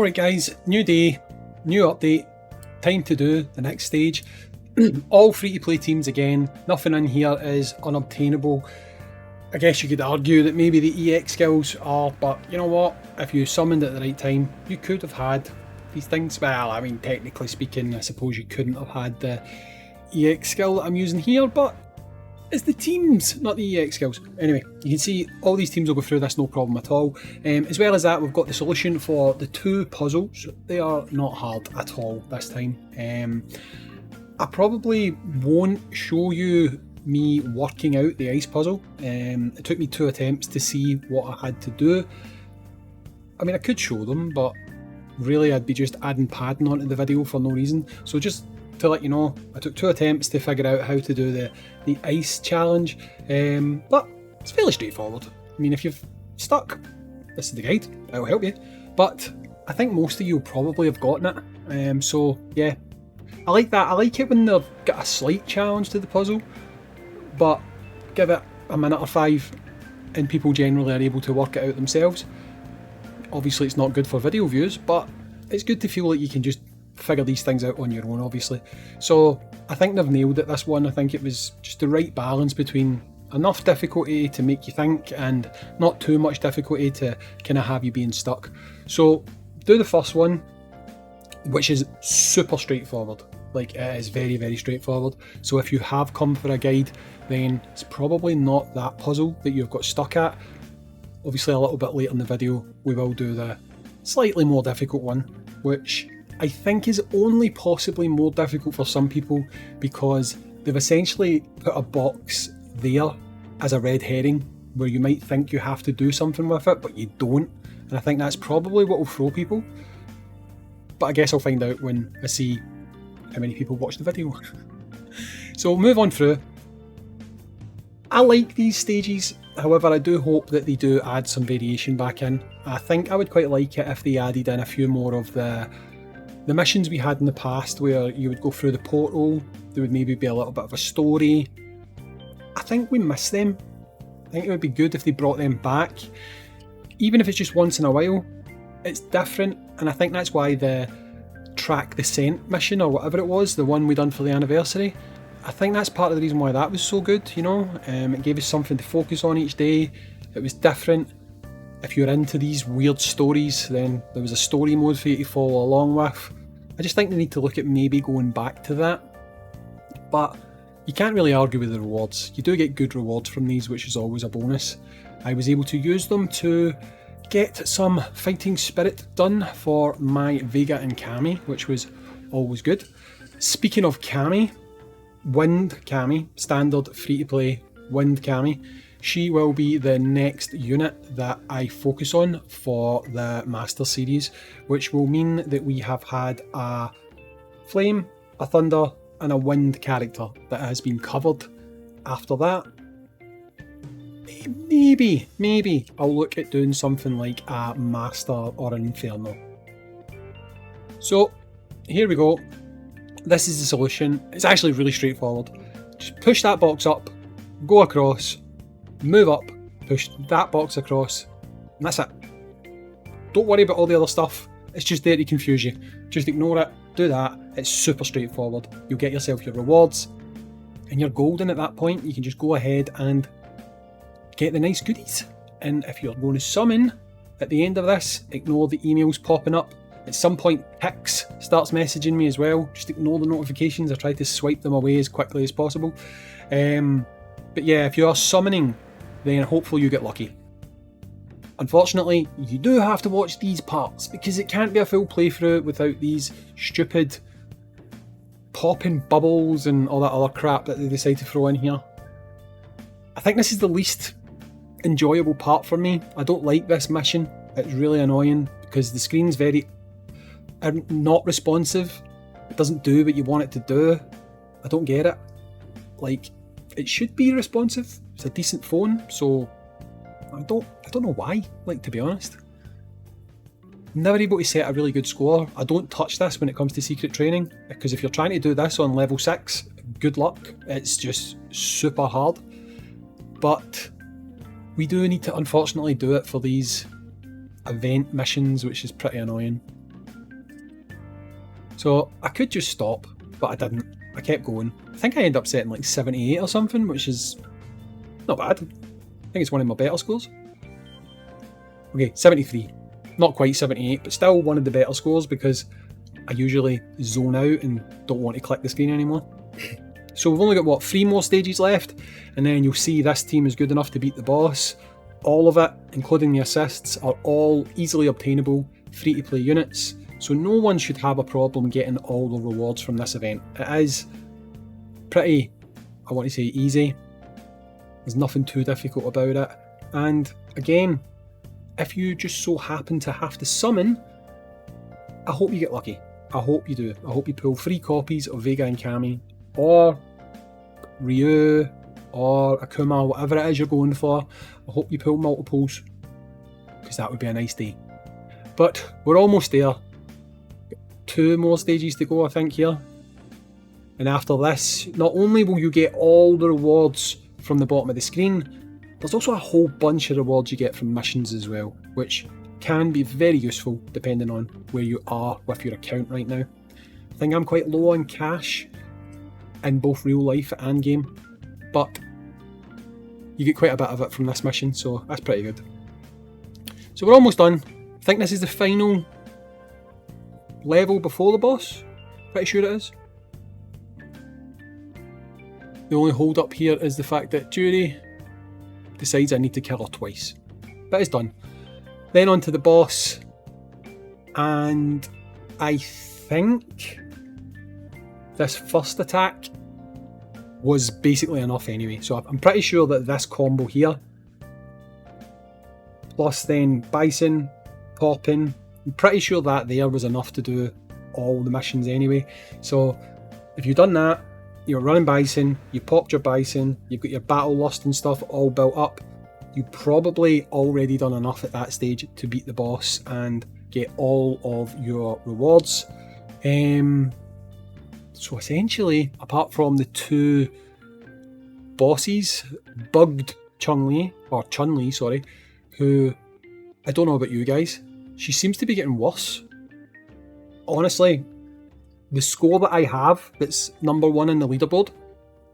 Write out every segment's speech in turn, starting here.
Alright guys, new day, new update, time to do the next stage. All free to play teams again, nothing in here is unobtainable. I guess you could argue that maybe the EX skills are, but you know what, if you summoned at the right time, you could have had these things. Well, I mean, technically speaking, I suppose you couldn't have had the EX skill that I'm using here, but it's the teams, not the EX skills. Anyway, you can see all these teams will go through this, no problem at all. As well as that, we've got the solution for the two puzzles. They are not hard at all this time. I probably won't show you me working out the ice puzzle. It took me 2 attempts to see what I had to do. I mean, I could show them, but really I'd be just adding padding onto the video for no reason. So just to let you know, I took 2 attempts to figure out how to do the ice challenge, but it's fairly straightforward. I mean, if you've stuck, this is the guide, it'll help you, but I think most of you probably have gotten it, so yeah, I like that. I like it when they've got a slight challenge to the puzzle, but give it a minute or 5 and people generally are able to work it out themselves. Obviously it's not good for video views, but it's good to feel like you can just figure these things out on your own, obviously. So I think they've nailed it, this one. I think it was just the right balance between enough difficulty to make you think and not too much difficulty to kind of have you being stuck. So do the first one, which is super straightforward. Like, it is very, very straightforward. So if you have come for a guide, then it's probably not that puzzle that you've got stuck at. Obviously a little bit later in the video we will do the slightly more difficult one, which I think is only possibly more difficult for some people because they've essentially put a box there as a red herring where you might think you have to do something with it, but you don't. And I think that's probably what will throw people. But I guess I'll find out when I see how many people watch the video. So we'll move on through. I like these stages, however I do hope that they do add some variation back in. I think I would quite like it if they added in a few more of the missions we had in the past where you would go through the portal, there would maybe be a little bit of a story. I think we miss them. I think it would be good if they brought them back. Even if it's just once in a while, it's different, and I think that's why the Track the Scent mission, or whatever it was, the one we done for the anniversary, I think that's part of the reason why that was so good, you know. It gave us something to focus on each day, it was different. If you're into these weird stories, then there was a story mode for you to follow along with. I just think they need to look at maybe going back to that. But you can't really argue with the rewards. You do get good rewards from these, which is always a bonus. I was able to use them to get some fighting spirit done for my Vega and Cammy, which was always good. Speaking of Cammy, Wind Cammy, standard free to play Wind Cammy, she will be the next unit that I focus on for the Master Series, which will mean that we have had a Flame, a Thunder and a Wind character that has been covered. After that, maybe I'll look at doing something like a Master or an Inferno. So here we go. This is the solution. It's actually really straightforward. Just push that box up, go across, move up, push that box across, and that's it. Don't worry about all the other stuff, it's just there to confuse you. Just ignore it, do that, it's super straightforward. You'll get yourself your rewards, and you're golden at that point. You can just go ahead and get the nice goodies. And if you're going to summon at the end of this, ignore the emails popping up. At some point Hicks starts messaging me as well, just ignore the notifications. I try to swipe them away as quickly as possible. But yeah, if you are summoning, then hopefully you get lucky. Unfortunately, you do have to watch these parts because it can't be a full playthrough without these stupid popping bubbles and all that other crap that they decide to throw in here. I think this is the least enjoyable part for me. I don't like this mission. It's really annoying because the screen's very not responsive. It doesn't do what you want it to do. I don't get it. Like, it should be responsive. It's a decent phone, so I don't know why, like, to be honest. Never able to set a really good score. I don't touch this when it comes to secret training, because if you're trying to do this on level 6, good luck. It's just super hard. But we do need to unfortunately do it for these event missions, which is pretty annoying. So I could just stop, but I didn't. I kept going. I think I ended up setting like 78 or something, which is not bad. I think it's one of my better scores. Okay, 73. Not quite 78, but still one of the better scores because I usually zone out and don't want to click the screen anymore. So we've only got, what, 3 more stages left, and then you'll see this team is good enough to beat the boss. All of it, including the assists, are all easily obtainable free-to-play units, so no one should have a problem getting all the rewards from this event. It is pretty, I want to say, easy. There's nothing too difficult about it, and again, if you just so happen to have to summon, I hope you get lucky. I hope you do. I hope you pull 3 copies of Vega and Kami, or Ryu, or Akuma, whatever it is you're going for. I hope you pull multiples, because that would be a nice day. But we're almost there. 2 more stages to go, I think, here. And after this, not only will you get all the rewards from the bottom of the screen, there's also a whole bunch of rewards you get from missions as well, which can be very useful depending on where you are with your account right now. I think I'm quite low on cash in both real life and game, but you get quite a bit of it from this mission, so that's pretty good. So we're almost done. I think this is the final level before the boss. Pretty sure it is. The only hold up here is the fact that Judy decides I need to kill her twice. But it's done. Then on to the boss, and I think this first attack was basically enough anyway. So I'm pretty sure that this combo here, plus then Bison, Poppin, I'm pretty sure that there was enough to do all the missions anyway. So if you've done that, you're running Bison, you popped your Bison, you've got your battle lust and stuff all built up, you've probably already done enough at that stage to beat the boss and get all of your rewards. So essentially, apart from the 2 bosses, bugged Chun-Li, sorry, who, I don't know about you guys, she seems to be getting worse. Honestly, the score that I have that's number 1 in the leaderboard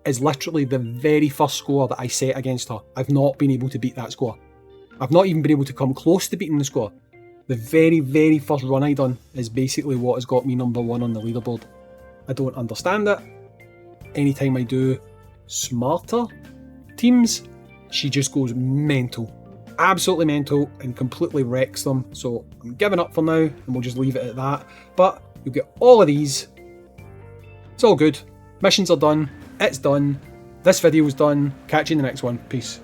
is literally the very first score that I set against her. I've not been able to beat that score. I've not even been able to come close to beating the score. The very, very first run I done is basically what has got me number 1 on the leaderboard. I don't understand it. Anytime I do smarter teams, she just goes mental. Absolutely mental and completely wrecks them. So I'm giving up for now and we'll just leave it at that. But you'll get all of these. It's all good. Missions are done. It's done. This video's done. Catch you in the next one. Peace.